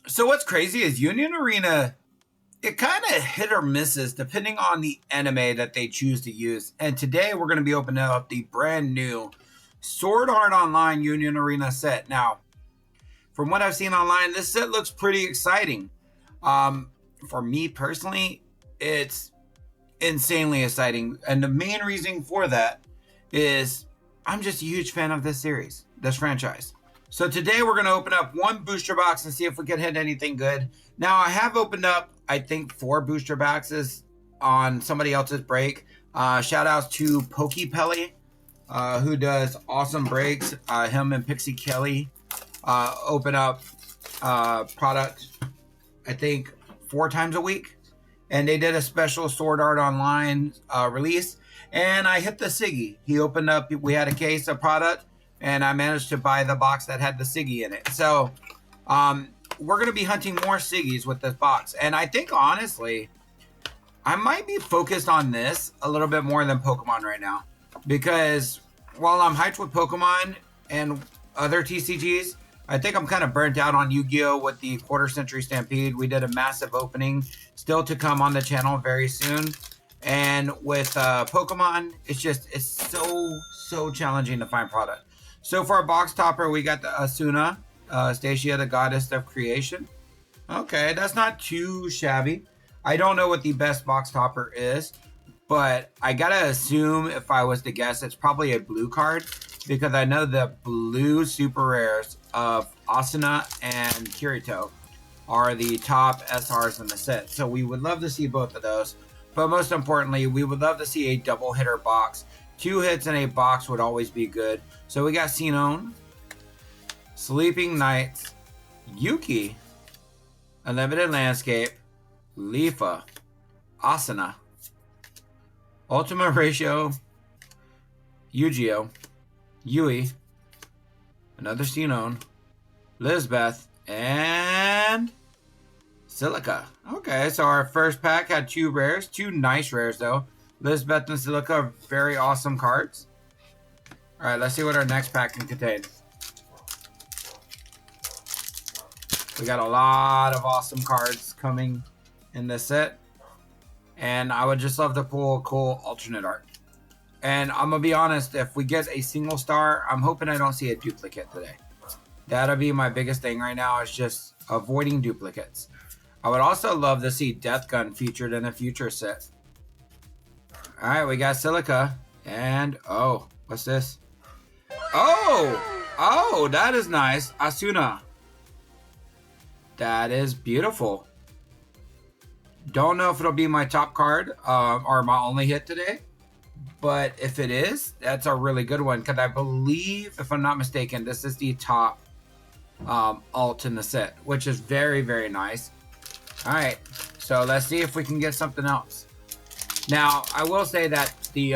So what's crazy is Union Arena, it kind of hit or misses depending on the anime that they choose to use. And today we're going to be opening up the brand new Sword Art Online Union Arena set. Now, from what I've seen online, this set looks pretty exciting. Um, for me personally, it's insanely exciting. And the main reason for that is I'm just a huge fan of this series, this franchise. So today we're going to open up one booster box and see if we can hit anything good. Now, I have opened up, I think, 4 booster boxes on somebody else's break. Shout outs to Pokepelly, who does awesome breaks. Him and Pixie Kelly open up product, I think, 4 times a week. And they did a special Sword Art Online release. And I hit the Siggy. He opened up, we had a case of product, and I managed to buy the box that had the Siggy in it. So we're going to be hunting more Siggies with this box. And I think, honestly, I might be focused on this a little bit more than Pokemon right now. Because while I'm hyped with Pokemon and other TCGs, I think I'm kind of burnt out on Yu-Gi-Oh! With the Quarter Century Stampede. We did a massive opening, still to come on the channel very soon. And with Pokemon, it's so challenging to find product. So for our box topper, we got the Asuna, Stacia, the Goddess of Creation. Okay, that's not too shabby. I don't know what the best box topper is, but I gotta assume, if I was to guess, it's probably a blue card, because I know the blue super rares of Asuna and Kirito are the top SRs in the set. So we would love to see both of those. But most importantly, we would love to see a double hitter box. 2 hits in a box would always be good. So we got Sinone, Sleeping Knights, Yuki, Unlimited Landscape, Leafa, Asuna, Ultima Ratio, Yu-Gi-Oh, Yui, another Sinone, Lisbeth, and Silica. Okay, so our first pack had 2 rares, 2 nice rares though. Lisbeth and Silica are very awesome cards. Alright, let's see what our next pack can contain. We got a lot of awesome cards coming in this set. And I would just love to pull a cool alternate art. And I'm going to be honest, if we get a single star, I'm hoping I don't see a duplicate today. That'll be my biggest thing right now, is just avoiding duplicates. I would also love to see Death Gun featured in a future set. Alright, we got Silica. And, oh, what's this? Oh, that is nice. Asuna. That is beautiful. Don't know if it'll be my top card or my only hit today. But if it is, that's a really good one. Because I believe, if I'm not mistaken, this is the top alt in the set, which is very, very nice. Alright, so let's see if we can get something else. Now, I will say that the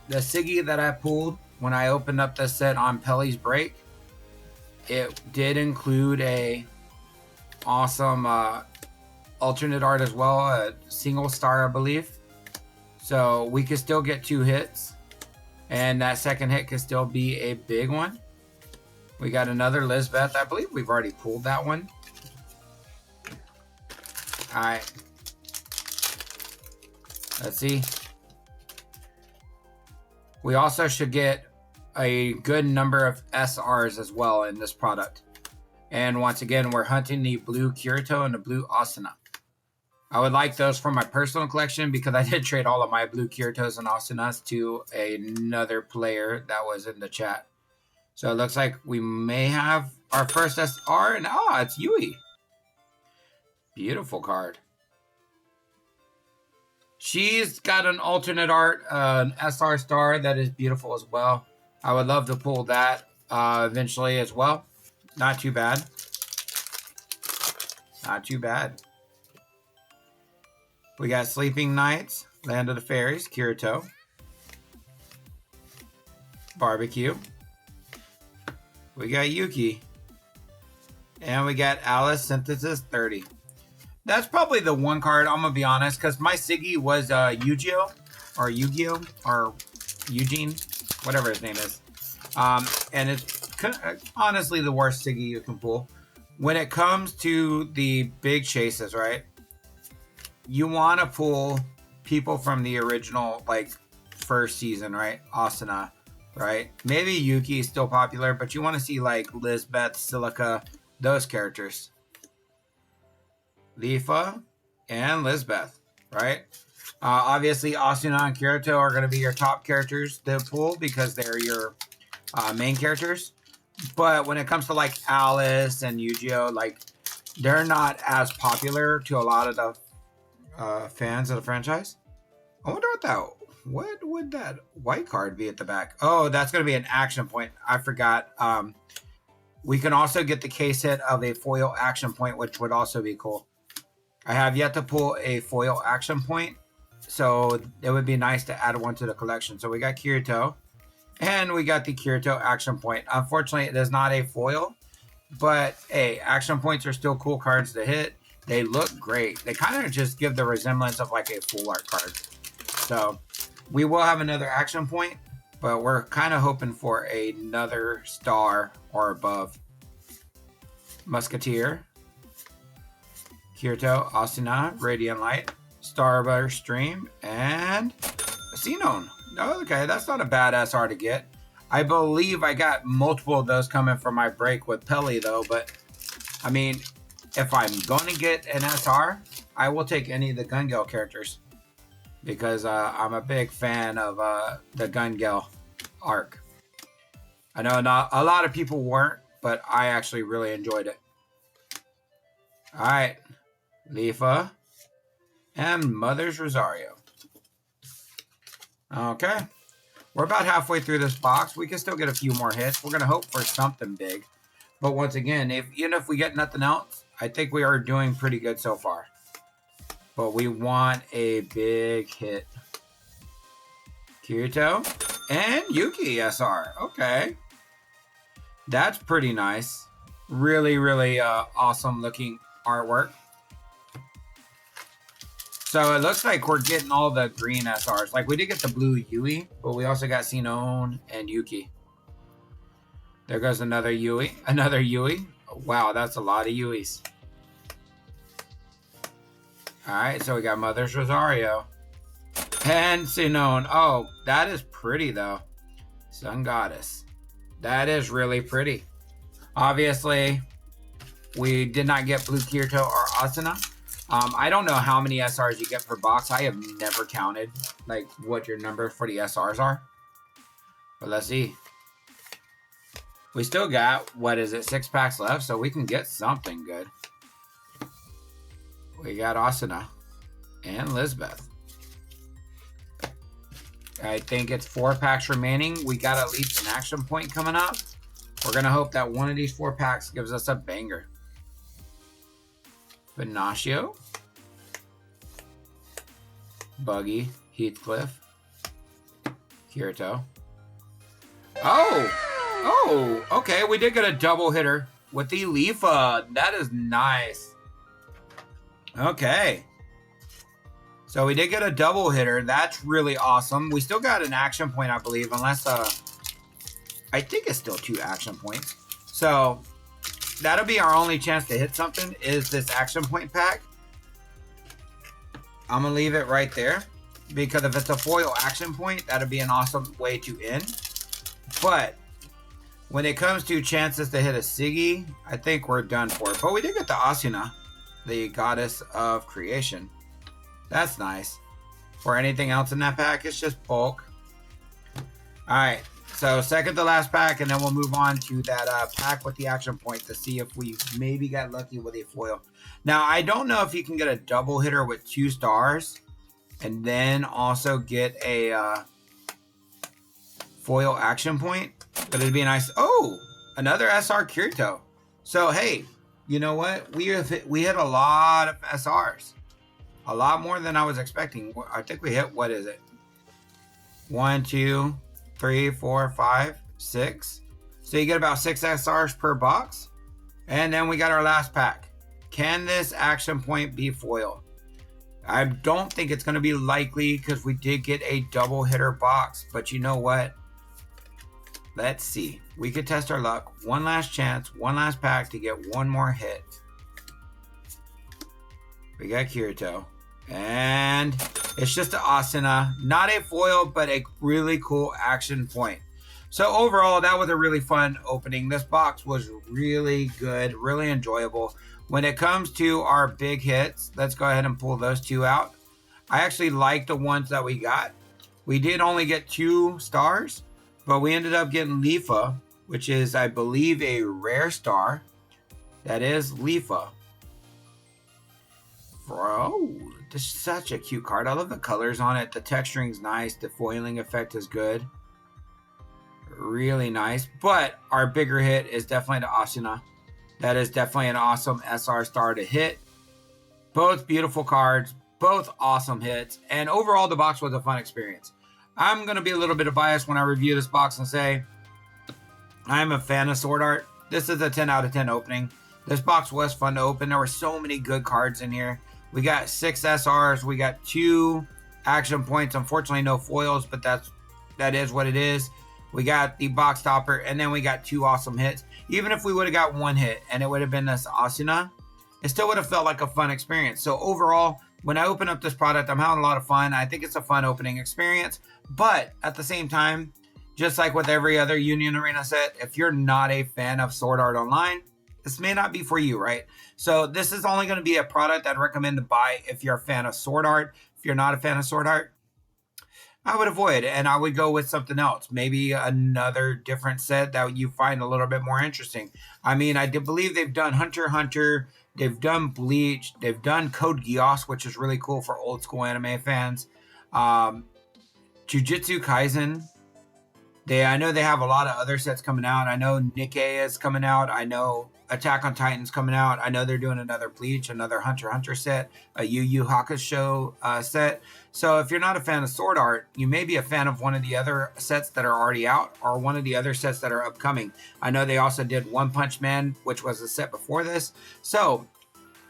Siggy that I pulled when I opened up the set on Pelly's break, it did include a awesome alternate art as well, a single star, I believe. So we could still get 2 hits, and that second hit could still be a big one. We got another Lisbeth. I believe we've already pulled that one. Alright. Let's see. We also should get a good number of SRs as well in this product. And once again, we're hunting the blue Kirito and the blue Asuna. I would like those for my personal collection, because I did trade all of my blue Kiritos and Asunas to another player that was in the chat. So it looks like we may have our first SR, and it's Yui. Beautiful card. She's got an alternate art, an SR star that is beautiful as well. I would love to pull that eventually as well. Not too bad. Not too bad. We got Sleeping Knights, Land of the Fairies, Kirito, Barbecue. We got Yuki. And we got Alice Synthesis 30. That's probably the one card, I'm going to be honest, because my Siggy was Yu-Gi-Oh! Or Yu-Gi-Oh! Or Eugene, whatever his name is. And it's honestly the worst Siggy you can pull. when it comes to the big chases, right? You want to pull people from the original, like, first season, right? Asuna, right? Maybe Yuki is still popular, but you want to see, like, Lisbeth, Silica, those characters. Leafa and Lisbeth, right? Obviously, Asuna and Kirito are going to be your top characters to pull because they're your main characters. But when it comes to, like, Alice and Yu-Gi-Oh, like, they're not as popular to a lot of the fans of the franchise. I wonder what would that white card be at the back? Oh, that's going to be an action point. I forgot. We can also get the case hit of a foil action point, which would also be cool. I have yet to pull a foil action point, so it would be nice to add one to the collection. So we got Kirito, and we got the Kirito action point. Unfortunately, it is not a foil, but hey, action points are still cool cards to hit. They look great. They kind of just give the resemblance of like a full art card. So we will have another action point, but we're kind of hoping for another star or above. Musketeer, Kirito, Asuna, Radiant Light, Starburst Stream, and Xenon. Okay, that's not a bad SR to get. I believe I got multiple of those coming from my break with Pelly though, but I mean, if I'm going to get an SR, I will take any of the Gun Gale characters because I'm a big fan of the Gun Gale arc. I know not a lot of people weren't, but I actually really enjoyed it. All right, Leafa and Mother's Rosario. Okay, we're about halfway through this box. We can still get a few more hits. We're going to hope for something big. But once again, even if we get nothing else, I think we are doing pretty good so far. But we want a big hit. Kirito and Yuki SR. Okay. That's pretty nice. Really, really awesome looking artwork. So it looks like we're getting all the green SRs. Like we did get the blue Yui, but we also got Xenon and Yuki. There goes another Yui. Another Yui. Wow, that's a lot of Yuis. Alright, so we got Mother's Rosario. And Xenon. Oh, that is pretty though. Sun Goddess. That is really pretty. Obviously, we did not get Blue Kirito or Asuna. I don't know how many SRs you get per box. I have never counted like what your number for the SRs are. But let's see. We still got, what is it, 6 packs left, so we can get something good. We got Asuna and Lisbeth. I think it's 4 packs remaining. We got at least an action point coming up. We're going to hope that one of these 4 packs gives us a banger. Venatio. Buggy. Heathcliff. Kirito. Oh, okay. We did get a double hitter with the Leafa. That is nice. Okay. So we did get a double hitter. That's really awesome. We still got an action point, I believe, unless I think it's still 2 action points. So that'll be our only chance to hit something is this action point pack. I'm going to leave it right there because if it's a foil action point, that'll be an awesome way to end. But when it comes to chances to hit a Siggy, I think we're done for. But we did get the Asuna, the goddess of creation. That's nice. For anything else in that pack, it's just bulk. Alright, so second to last pack, and then we'll move on to that pack with the action point to see if we maybe got lucky with a foil. Now, I don't know if you can get a double hitter with 2 stars and then also get a foil action point. But it'd be a nice... Oh! Another SR Kirito. So, hey, you know what? We hit a lot of SRs. A lot more than I was expecting. I think we hit, what is it? 1, 2, 3, 4, 5, 6. So you get about 6 SRs per box. And then we got our last pack. Can this action point be foil? I don't think it's going to be likely because we did get a double hitter box. But you know what? Let's see. We could test our luck. One last chance, one last pack to get one more hit. We got Kirito. And it's just an Asuna. Not a foil, but a really cool action point. So overall, that was a really fun opening. This box was really good, really enjoyable. When it comes to our big hits, let's go ahead and pull those two out. I actually like the ones that we got. We did only get 2 stars, but we ended up getting Leafa, which is, I believe, a rare star. That is Leafa. Bro, this is such a cute card. I love the colors on it. The texturing's nice. The foiling effect is good. Really nice. But our bigger hit is definitely the Asuna. That is definitely an awesome SR star to hit. Both beautiful cards. Both awesome hits. And overall, the box was a fun experience. I'm going to be a little bit biased when I review this box and say I'm a fan of Sword Art. This is a 10 out of 10 opening. This box was fun to open. There were so many good cards in here. We got 6 SRs. We got 2 action points. Unfortunately, no foils, but that is what it is. We got the box topper, and then we got 2 awesome hits. Even if we would have got 1 hit and it would have been this Asuna, it still would have felt like a fun experience. So overall, when I open up this product, I'm having a lot of fun. I think it's a fun opening experience. But at the same time, just like with every other Union Arena set, if you're not a fan of Sword Art Online, this may not be for you, right? So this is only going to be a product I'd recommend to buy if you're a fan of Sword Art. If you're not a fan of Sword Art, I would avoid it, and I would go with something else. Maybe another different set that you find a little bit more interesting. I mean, I do believe they've done Hunter x Hunter, they've done Bleach, they've done Code Geass, which is really cool for old school anime fans. Jujutsu Kaisen. I know they have a lot of other sets coming out. I know Nikkei is coming out. I know Attack on Titan's coming out. I know they're doing another Bleach, another Hunter x Hunter set, a Yu Yu Hakusho set. So if you're not a fan of Sword Art, you may be a fan of one of the other sets that are already out or one of the other sets that are upcoming. I know they also did One Punch Man, which was a set before this. So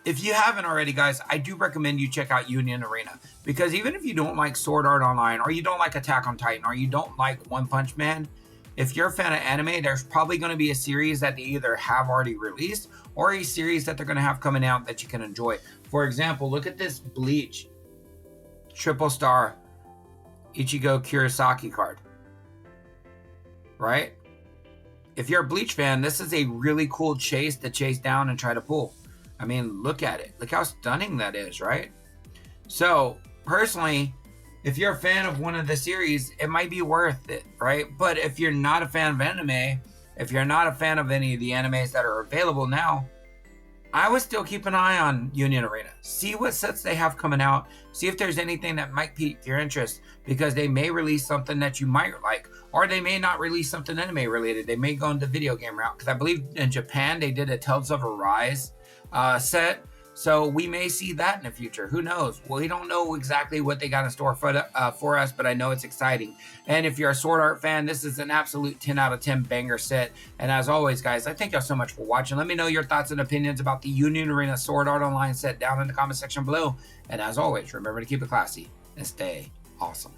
if you haven't already, guys, I do recommend you check out Union Arena, because even if you don't like Sword Art Online, or you don't like Attack on Titan, or you don't like One Punch Man, if you're a fan of anime, there's probably going to be a series that they either have already released or a series that they're going to have coming out that you can enjoy. For example, look at this Bleach triple star Ichigo Kurosaki card, right? If you're a Bleach fan, this is a really cool chase to chase down and try to pull. I mean, look at it. Look how stunning that is, right? So, personally, if you're a fan of one of the series, it might be worth it, right? But if you're not a fan of anime, if you're not a fan of any of the animes that are available now, I would still keep an eye on Union Arena. See what sets they have coming out. See if there's anything that might pique your interest, because they may release something that you might like, or they may not release something anime related. They may go into video game route, because I believe in Japan they did a Tales of Arise set. So we may see that in the future. Who knows? Well, we don't know exactly what they got in store for us, but I know it's exciting. And if you're a Sword Art fan, this is an absolute 10 out of 10 banger set. And as always, guys, I thank y'all so much for watching. Let me know your thoughts and opinions about the Union Arena Sword Art Online set down in the comment section below. And as always, remember to keep it classy and stay awesome.